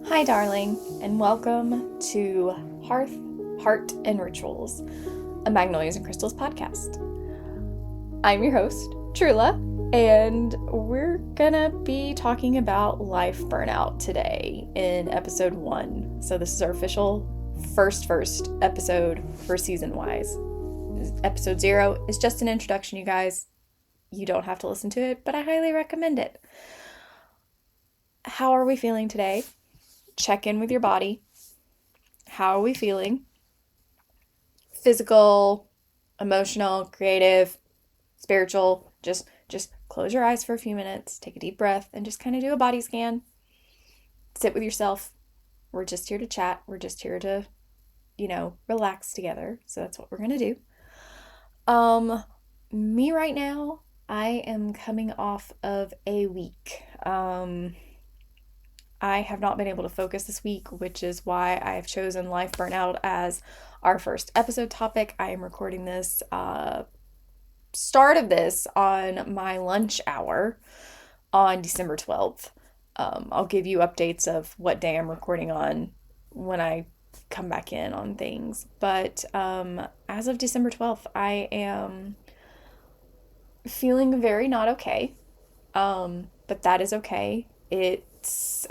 Hi, darling, and welcome to Hearth, Heart, and Rituals, a Magnolias and Crystals podcast. I'm your host, Trula, and we're gonna be talking about life burnout today in episode 1. So this is our official first episode for season-wise. Episode 0 is just an introduction, you guys. You don't have to listen to it, but I highly recommend it. How are we feeling today? Check in with your body. How are we feeling? Physical, emotional, creative, spiritual. Just close your eyes for a few minutes, take a deep breath, and just kind of do a body scan. Sit with yourself. We're just here to chat. We're just here to, relax together. So that's what we're going to do. Me right now, I am coming off of a week. I have not been able to focus this week, which is why I have chosen life burnout as our first episode topic. I am recording this, start of this on my lunch hour on December 12th. I'll give you updates of what day I'm recording on when I come back in on things. But as of December 12th, I am feeling very not okay. But that is okay. It's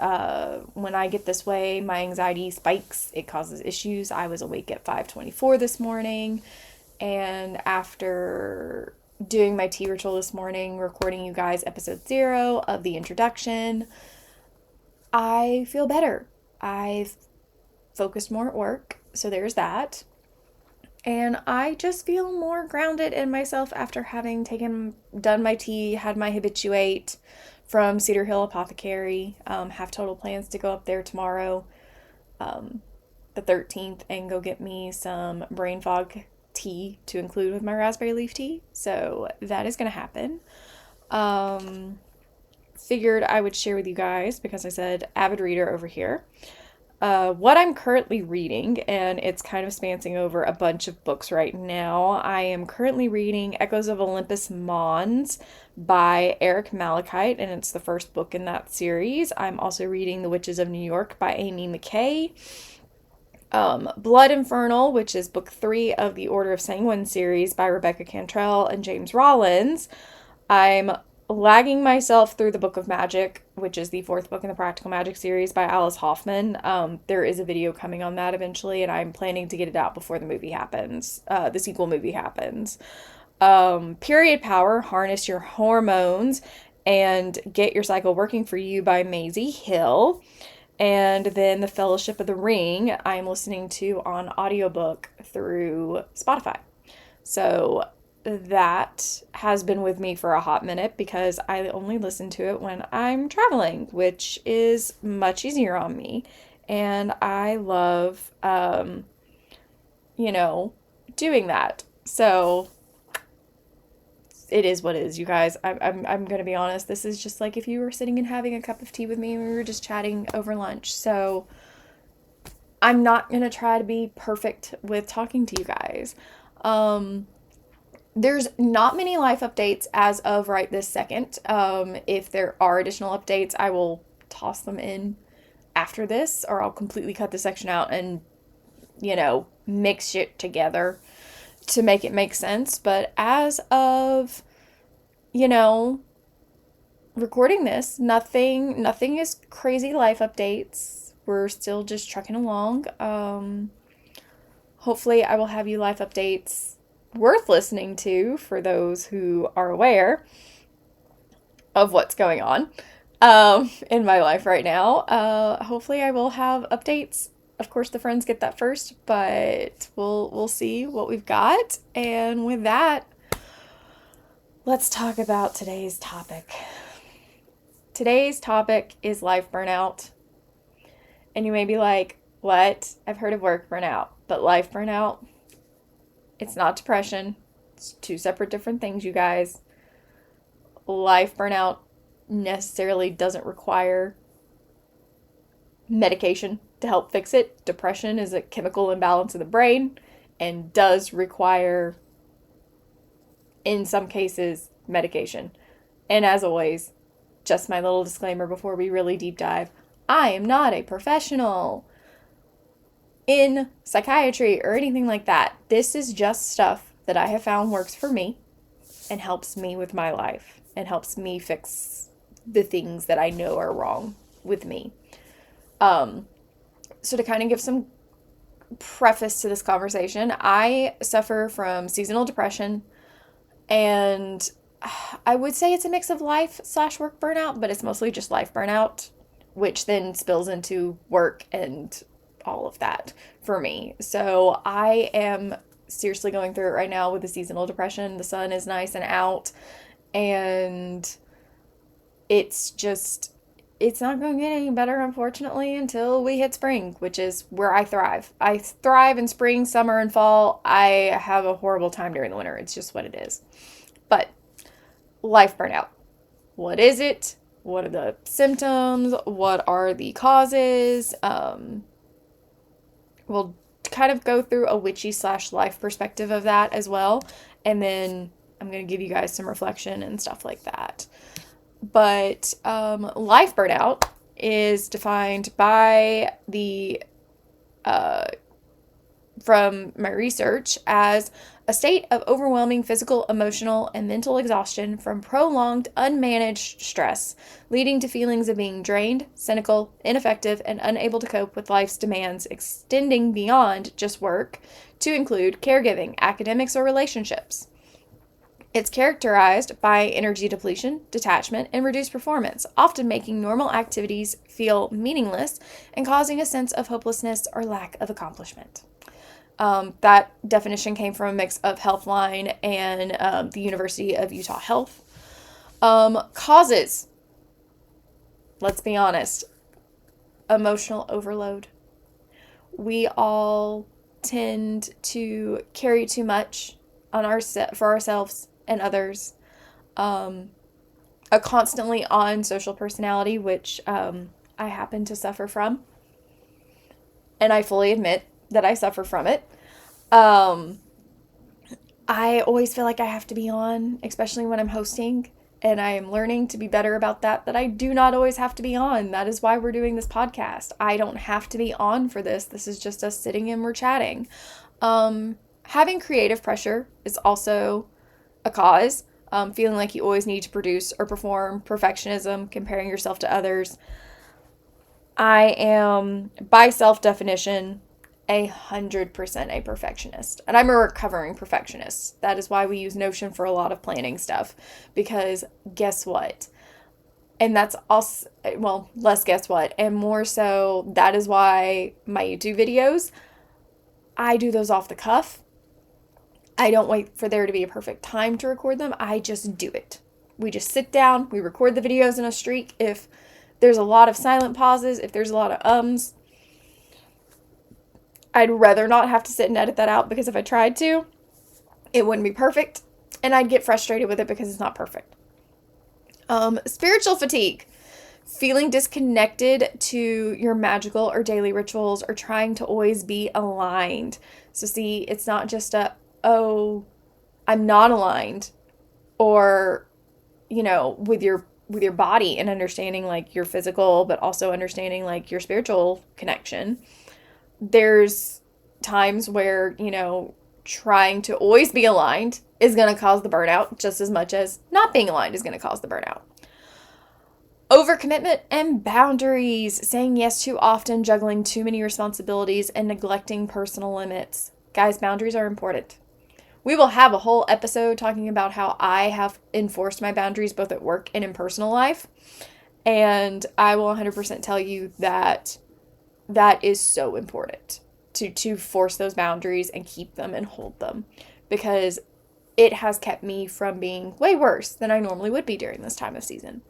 when I get this way, my anxiety spikes. It causes issues. I was awake at 5:24 this morning, and after doing my tea ritual this morning, recording you guys episode 0 of the introduction, I feel better. I've focused more at work, so there's that. And I just feel more grounded in myself after having done my tea, had my habituate from Cedar Hill Apothecary. Have total plans to go up there tomorrow, the 13th, and go get me some brain fog tea to include with my raspberry leaf tea. So that is going to happen. Figured I would share with you guys, because I said avid reader over here, what I'm currently reading, and it's kind of spancing over a bunch of books right now. I am currently reading Echoes of Olympus Mons by Eric Malachite, and it's the first book in that series. I'm also reading The Witches of New York by Amy McKay. Blood Infernal, which is book 3 of the Order of Sanguine series by Rebecca Cantrell and James Rollins. I'm lagging myself through the Book of Magic, which is the 4th book in the Practical Magic series by Alice Hoffman. There is a video coming on that eventually, and I'm planning to get it out before the movie happens, the sequel movie happens. Period Power, Harness Your Hormones and Get Your Cycle Working for You by Maisie Hill. And then The Fellowship of the Ring, I'm listening to on audiobook through Spotify. So that has been with me for a hot minute because I only listen to it when I'm traveling, which is much easier on me. And I love, doing that. So it is what it is, you guys. I'm gonna be honest. This is just like if you were sitting and having a cup of tea with me and we were just chatting over lunch. So I'm not gonna try to be perfect with talking to you guys. There's not many life updates as of right this second. If there are additional updates, I will toss them in after this, or I'll completely cut the section out and, mix it together to make it make sense. But as of, recording this, nothing is crazy life updates. We're still just trucking along. Hopefully I will have you life updates worth listening to for those who are aware of what's going on in my life right now. Hopefully I will have updates. Of course, the friends get that first, but we'll see what we've got. And with that, let's talk about today's topic. Today's topic is life burnout. And you may be like, what? I've heard of work burnout, but life burnout? It's not depression. It's two separate different things, you guys. Life burnout necessarily doesn't require medication to help fix it. Depression is a chemical imbalance in the brain and does require, in some cases, medication. And as always, just my little disclaimer before we really deep dive, I am not a professional in psychiatry or anything like that. This is just stuff that I have found works for me and helps me with my life and helps me fix the things that I know are wrong with me. So to kind of give some preface to this conversation, I suffer from seasonal depression, and I would say it's a mix of life/work burnout, but it's mostly just life burnout, which then spills into work and all of that for me. So I am seriously going through it right now with the seasonal depression. The sun is nice and out, and it's not going to get any better, unfortunately, until we hit spring, which is where I thrive. I thrive in spring, summer, and fall. I have a horrible time during the winter. It's just what it is. But life burnout. What is it? What are the symptoms? What are the causes? We'll kind of go through a witchy/life perspective of that as well. And then I'm going to give you guys some reflection and stuff like that. But life burnout is defined by from my research as a state of overwhelming physical, emotional, and mental exhaustion from prolonged, unmanaged stress, leading to feelings of being drained, cynical, ineffective, and unable to cope with life's demands, extending beyond just work to include caregiving, academics, or relationships. It's characterized by energy depletion, detachment, and reduced performance, often making normal activities feel meaningless and causing a sense of hopelessness or lack of accomplishment. That definition came from a mix of Healthline and the University of Utah Health. Causes, let's be honest, emotional overload. We all tend to carry too much on for ourselves and others. A constantly on social personality, which I happen to suffer from. And I fully admit that I suffer from it. I always feel like I have to be on, especially when I'm hosting. And I am learning to be better about that I do not always have to be on. That is why we're doing this podcast. I don't have to be on for this. This is just us sitting and we're chatting. Having creative pressure is also a cause. Feeling like you always need to produce or perform, perfectionism, comparing yourself to others. I am, by self-definition, 100% a perfectionist. And I'm a recovering perfectionist. That is why we use Notion for a lot of planning stuff. Because guess what? And that's also, well, less guess what. And more so, that is why my YouTube videos, I do those off the cuff. I don't wait for there to be a perfect time to record them. I just do it. We just sit down. We record the videos in a streak. If there's a lot of silent pauses, if there's a lot of ums, I'd rather not have to sit and edit that out, because if I tried to, it wouldn't be perfect. And I'd get frustrated with it because it's not perfect. Spiritual fatigue. Feeling disconnected to your magical or daily rituals, or trying to always be aligned. So see, it's not just oh, I'm not aligned, or, with your body, and understanding like your physical, but also understanding like your spiritual connection. There's times where, trying to always be aligned is going to cause the burnout just as much as not being aligned is going to cause the burnout. Overcommitment and boundaries, saying yes too often, juggling too many responsibilities, and neglecting personal limits. Guys, boundaries are important. We will have a whole episode talking about how I have enforced my boundaries both at work and in personal life. And I will 100% tell you that that is so important to force those boundaries and keep them and hold them, because it has kept me from being way worse than I normally would be during this time of season.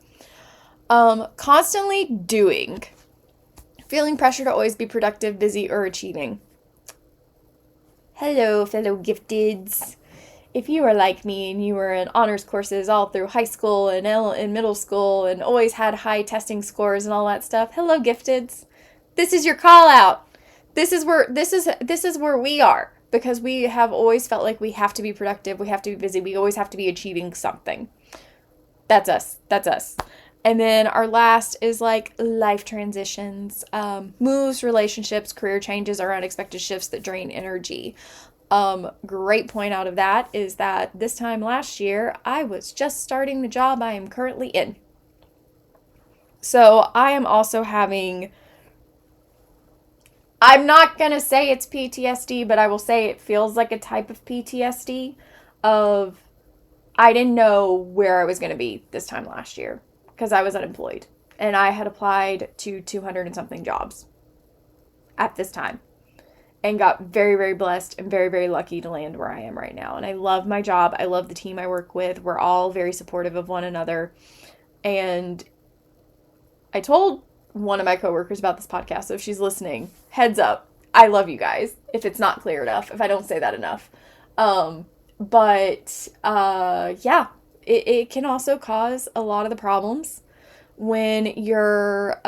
Constantly doing. Feeling pressure to always be productive, busy, or achieving. Hello, fellow gifteds. If you are like me and you were in honors courses all through high school and middle school and always had high testing scores and all that stuff, hello, gifteds. This is your call out. This is where we are, because we have always felt like we have to be productive, we have to be busy, we always have to be achieving something. That's us. And then our last is like life transitions, moves, relationships, career changes, or unexpected shifts that drain energy. Great point out of that is that this time last year, I was just starting the job I am currently in. So I am also having, I'm not going to say it's PTSD, but I will say it feels like a type of PTSD of I didn't know where I was going to be this time last year because I was unemployed and I had applied to 200 and something jobs at this time and got very, very blessed and very, very lucky to land where I am right now. And I love my job. I love the team I work with. We're all very supportive of one another. And I told one of my coworkers about this podcast, so if she's listening, heads up, I love you guys, if it's not clear enough, if I don't say that enough. Yeah, it can also cause a lot of the problems when you're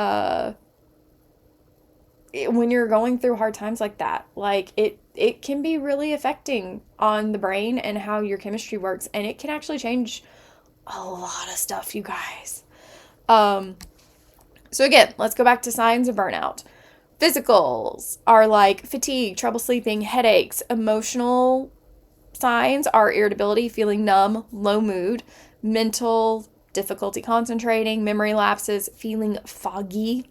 going through hard times like that. Like it can be really affecting on the brain and how your chemistry works, and it can actually change a lot of stuff, you guys. So again, let's go back to signs of burnout. Physicals are like fatigue, trouble sleeping, headaches. Emotional signs are irritability, feeling numb, low mood. Mental, difficulty concentrating, memory lapses, feeling foggy.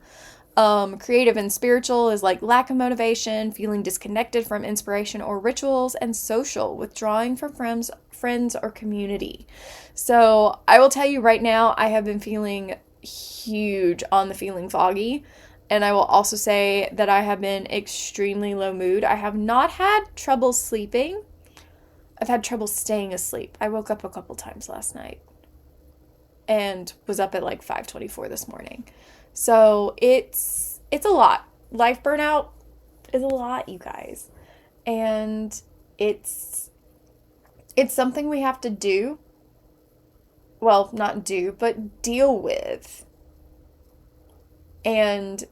Creative and spiritual is like lack of motivation, feeling disconnected from inspiration or rituals, and social, withdrawing from friends or community. So I will tell you right now, I have been feeling huge on the feeling foggy. And I will also say that I have been extremely low mood. I have not had trouble sleeping. I've had trouble staying asleep. I woke up a couple times last night and was up at like 5:24 this morning. So it's a lot. Life burnout is a lot, you guys. And it's something we have to do. Well, not do, but deal with. And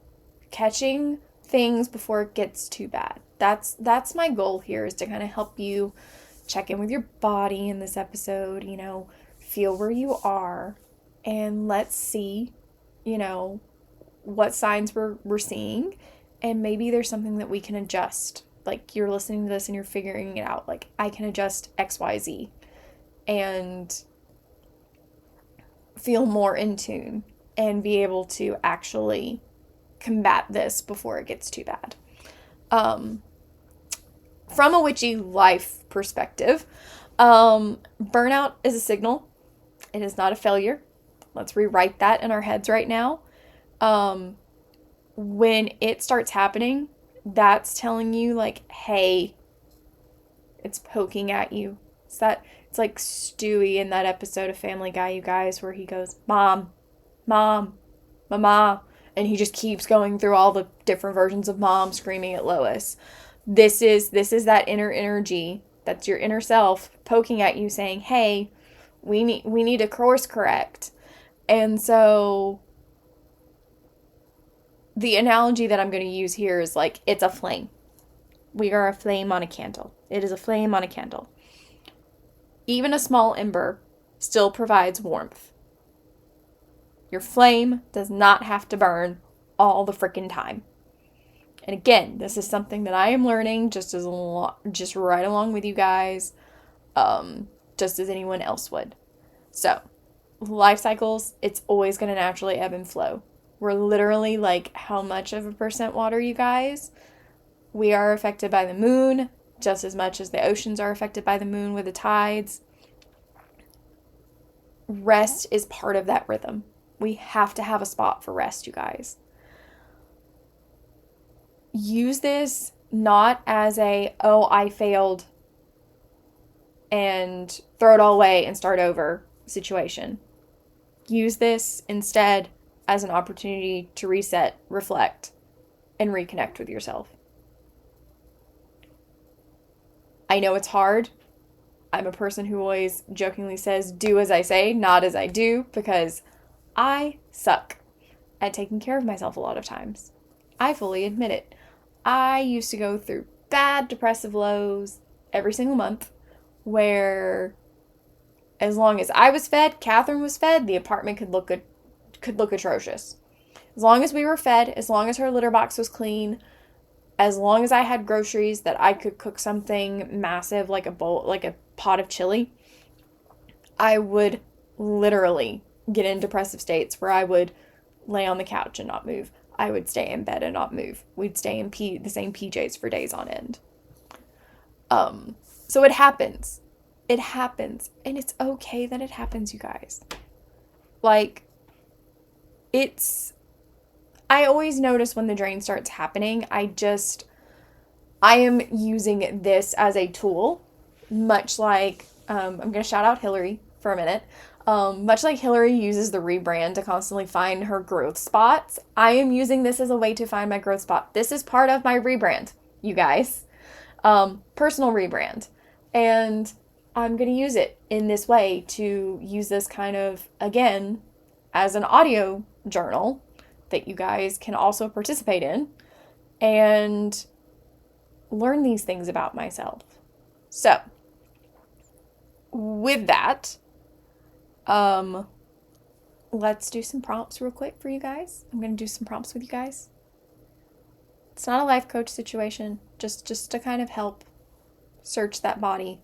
catching things before it gets too bad. That's my goal here, is to kind of help you check in with your body in this episode, feel where you are, and let's see, what signs we're seeing, and maybe there's something that we can adjust. Like, you're listening to this and you're figuring it out. Like, I can adjust XYZ and feel more in tune and be able to actually combat this before it gets too bad. From a witchy life perspective, burnout is a signal. It is not a failure. Let's rewrite that in our heads right now. When it starts happening, that's telling you like, hey, it's poking at you. It's like Stewie in that episode of Family Guy, you guys, where he goes, Mom, Mama, and he just keeps going through all the different versions of Mom screaming at Lois. This is that inner energy. That's your inner self poking at you saying, hey, we need to course correct. And so the analogy that I'm going to use here is like, it's a flame. We are a flame on a candle. It is a flame on a candle. Even a small ember still provides warmth. Your flame does not have to burn all the freaking time. And again, this is something that I am learning just right along with you guys, just as anyone else would. So, life cycles, it's always going to naturally ebb and flow. We're literally like, how much of a percent water, you guys? We are affected by the moon just as much as the oceans are affected by the moon with the tides. Rest is part of that rhythm. We have to have a spot for rest, you guys. Use this not as I failed and throw it all away and start over situation. Use this instead as an opportunity to reset, reflect, and reconnect with yourself. I know it's hard. I'm a person who always jokingly says, do as I say, not as I do, because I suck at taking care of myself a lot of times. I fully admit it. I used to go through bad depressive lows every single month where as long as I was fed, Catherine was fed, the apartment could look good could look atrocious. As long as we were fed, as long as her litter box was clean, as long as I had groceries that I could cook something massive like a bowl, like a pot of chili, I would literally get in depressive states where I would lay on the couch and not move. I would stay in bed and not move. We'd stay in the same PJs for days on end. So it happens. It happens. And it's okay that it happens, you guys. Like, I always notice when the drain starts happening, I am using this as a tool, much like, I'm going to shout out Hillary for a minute. Much like Hillary uses the rebrand to constantly find her growth spots, I am using this as a way to find my growth spot. This is part of my rebrand, you guys. Personal rebrand. And I'm going to use it in this way to use this kind of, again, as an audio journal that you guys can also participate in and learn these things about myself. So, with that, let's do some prompts real quick for you guys. I'm going to do some prompts with you guys. It's not a life coach situation, just to kind of help search that body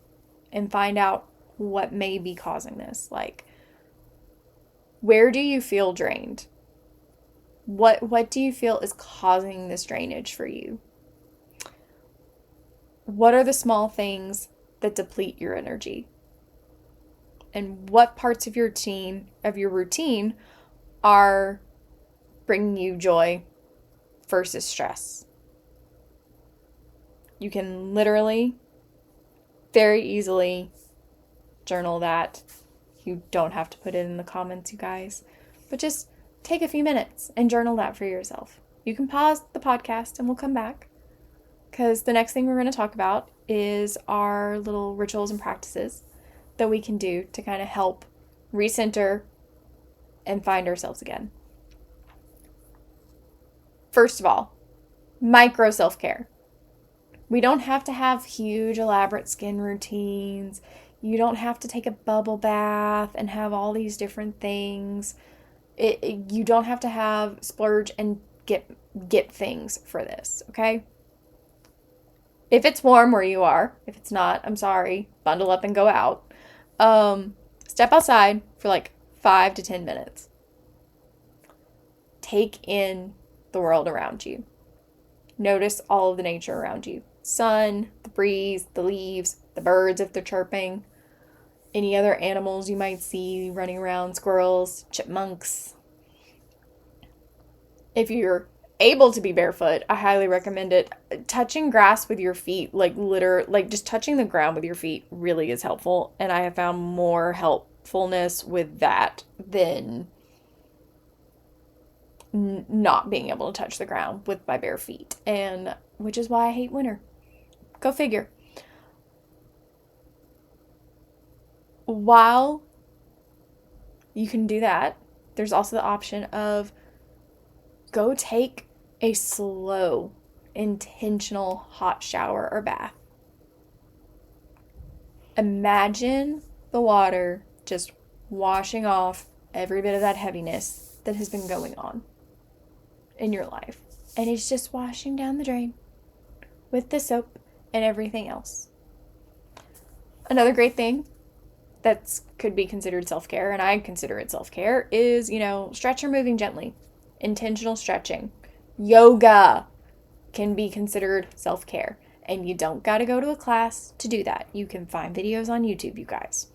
and find out what may be causing this. Like, where do you feel drained? What do you feel is causing this drainage for you? What are the small things that deplete your energy? And what parts of your routine are bringing you joy versus stress? You can literally, very easily journal that. You don't have to put it in the comments, you guys. But just take a few minutes and journal that for yourself. You can pause the podcast and we'll come back, because the next thing we're going to talk about is our little rituals and practices that we can do to kind of help recenter and find ourselves again. First of all, micro self-care. We don't have to have huge, elaborate skin routines. You don't have to take a bubble bath and have all these different things. You don't have to splurge and get things for this, okay? If it's warm where you are, if it's not, I'm sorry, bundle up and go out. Step outside for like 5 to 10 minutes. Take in the world around you. Notice all of the nature around you. Sun, the breeze, the leaves, the birds if they're chirping, any other animals you might see running around, squirrels, chipmunks. If you're able to be barefoot, I highly recommend it. Touching grass with your feet, like just touching the ground with your feet really is helpful. And I have found more helpfulness with that than not being able to touch the ground with my bare feet. And which is why I hate winter. Go figure. While you can do that, there's also the option of go take a slow, intentional hot shower or bath. Imagine the water just washing off every bit of that heaviness that has been going on in your life. And it's just washing down the drain with the soap and everything else. Another great thing that could be considered self-care, and I consider it self-care, is, stretch or moving gently. Intentional stretching. Yoga can be considered self-care. And you don't got to go to a class to do that. You can find videos on YouTube, you guys.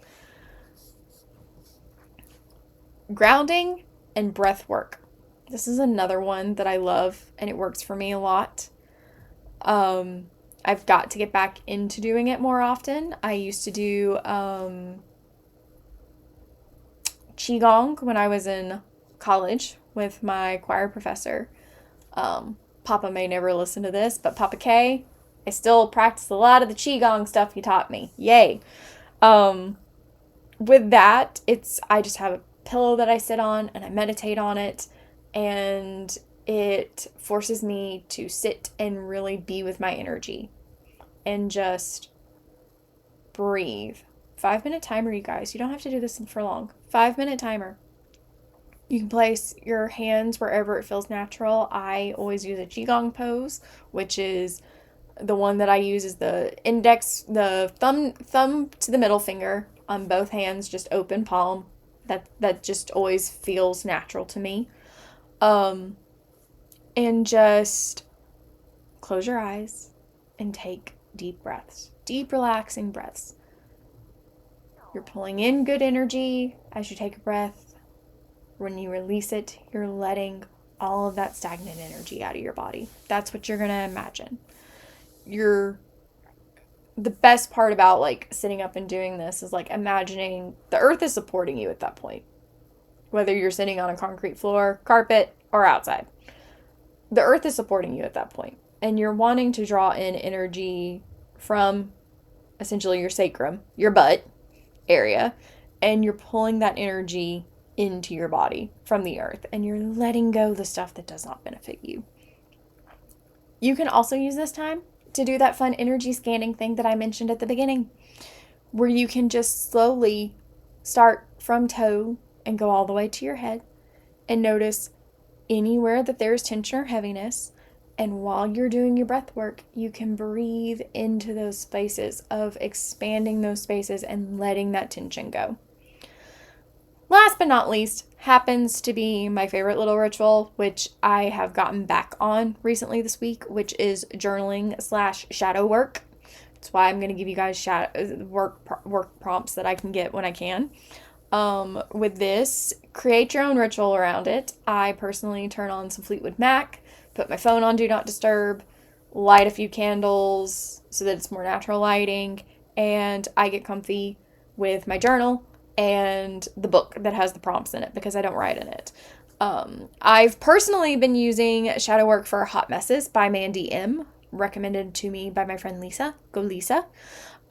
Grounding and breath work. This is another one that I love, and it works for me a lot. I've got to get back into doing it more often. I used to do Qigong when I was in college with my choir professor. Papa may never listen to this, but Papa K, I still practice a lot of the Qigong stuff he taught me. Yay. With that, I just have a pillow that I sit on and I meditate on it, and it forces me to sit and really be with my energy and just breathe. 5-minute timer, you guys. You don't have to do this for long. 5-minute timer. You can place your hands wherever it feels natural. I always use a qigong pose, which is the one that I use is the thumb to the middle finger on both hands, just open palm. That just always feels natural to me. Um, and just close your eyes and take deep breaths, deep relaxing breaths. You're pulling in good energy as you take a breath. When you release it, you're letting all of that stagnant energy out of your body. That's what you're going to imagine. You're the best part about like sitting up and doing this is like imagining the earth is supporting you at that point. Whether you're sitting on a concrete floor, carpet, or outside. The earth is supporting you at that point. And you're wanting to draw in energy from essentially your sacrum, your butt area, and you're pulling that energy into your body from the earth, and you're letting go the stuff that does not benefit you. You can also use this time to do that fun energy scanning thing that I mentioned at the beginning, where you can just slowly start from toe and go all the way to your head and notice anywhere that there's tension or heaviness. And while you're doing your breath work, you can breathe into those spaces of expanding those spaces and letting that tension go. Last but not least, happens to be my favorite little ritual, which I have gotten back on recently this week, which is journaling/shadow work. That's why I'm going to give you guys work prompts that I can get when I can. With this, create your own ritual around it. I personally turn on some Fleetwood Mac, put my phone on Do Not Disturb, light a few candles so that it's more natural lighting, and I get comfy with my journal and the book that has the prompts in it because I don't write in it. I've personally been using Shadow Work for Hot Messes by Mandy M, recommended to me by my friend Lisa. Go Lisa.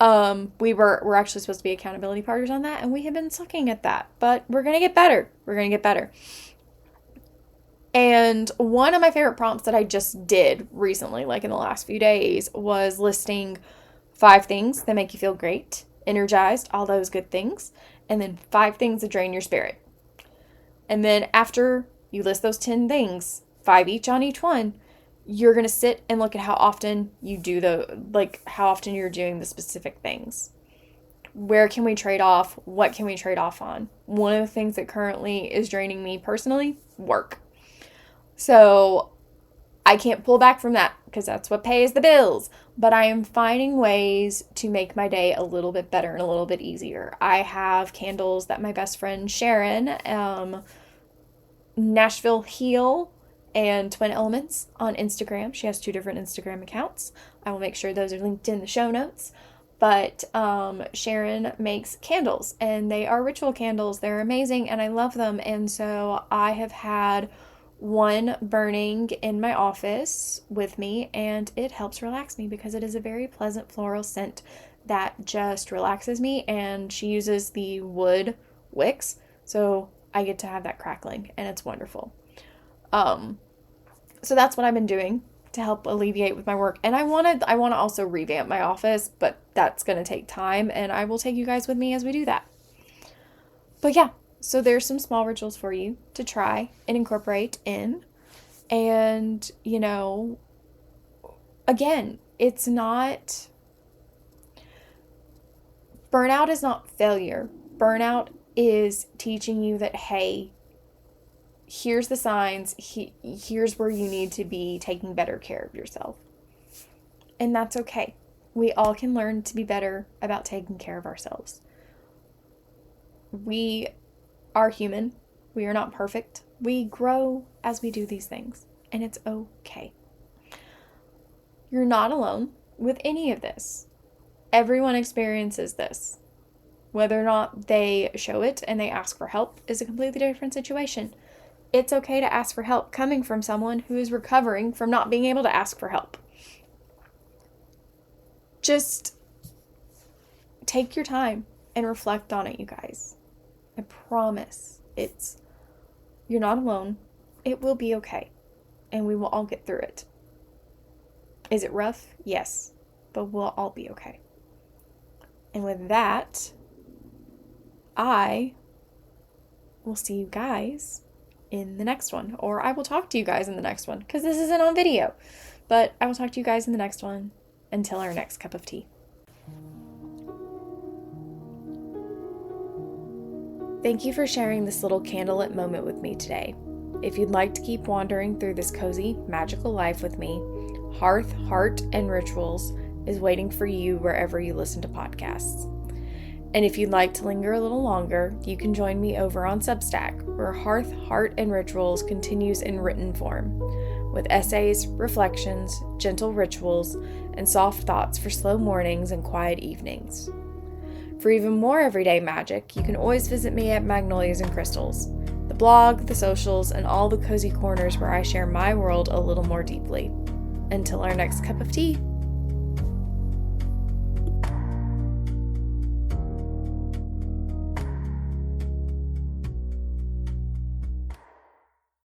We're actually supposed to be accountability partners on that, and we have been sucking at that, but we're gonna get better. We're gonna get better. And one of my favorite prompts that I just did recently, like in the last few days, was listing 5 things that make you feel great, energized, all those good things, and then 5 things that drain your spirit. And then after you list those 10 things, 5 each on each one, you're going to sit and look at how often you do how often you're doing the specific things. Where can we trade off? What can we trade off on? One of the things that currently is draining me personally, work. So I can't pull back from that because that's what pays the bills. But I am finding ways to make my day a little bit better and a little bit easier. I have candles that my best friend Sharon, Nashville Heal and Twin Elements on Instagram. She has 2 different Instagram accounts. I will make sure those are linked in the show notes. But Sharon makes candles, and they are ritual candles. They're amazing, and I love them. And so I have had one burning in my office with me, and it helps relax me because it is a very pleasant floral scent that just relaxes me. And she uses the wood wicks, so I get to have that crackling, and it's wonderful. So that's what I've been doing to help alleviate with my work. And I want to also revamp my office, but that's going to take time, and I will take you guys with me as we do that. But yeah, so there's some small rituals for you to try and incorporate in. And, again, burnout is not failure. Burnout is teaching you that, hey, here's the signs, here's where you need to be taking better care of yourself. And that's okay. We all can learn to be better about taking care of ourselves. We are human. We are not perfect. We grow as we do these things, and it's okay. You're not alone with any of this. Everyone experiences this. Whether or not they show it and they ask for help is a completely different situation. It's okay to ask for help coming from someone who is recovering from not being able to ask for help. Just take your time and reflect on it, you guys. I promise you're not alone. It will be okay. And we will all get through it. Is it rough? Yes. But we'll all be okay. And with that, I will see you guys in the next one, or I will talk to you guys in the next one, because this isn't on video. But I will talk to you guys in the next one. Until our next cup of tea. Thank you for sharing this little candlelit moment with me today. If you'd like to keep wandering through this cozy, magical life with me, Hearth, Heart, and Rituals is waiting for you wherever you listen to podcasts. And if you'd like to linger a little longer, you can join me over on Substack, where Hearth, Heart, and Rituals continues in written form, with essays, reflections, gentle rituals, and soft thoughts for slow mornings and quiet evenings. For even more everyday magic, you can always visit me at Magnolias and Crystals, the blog, the socials, and all the cozy corners where I share my world a little more deeply. Until our next cup of tea.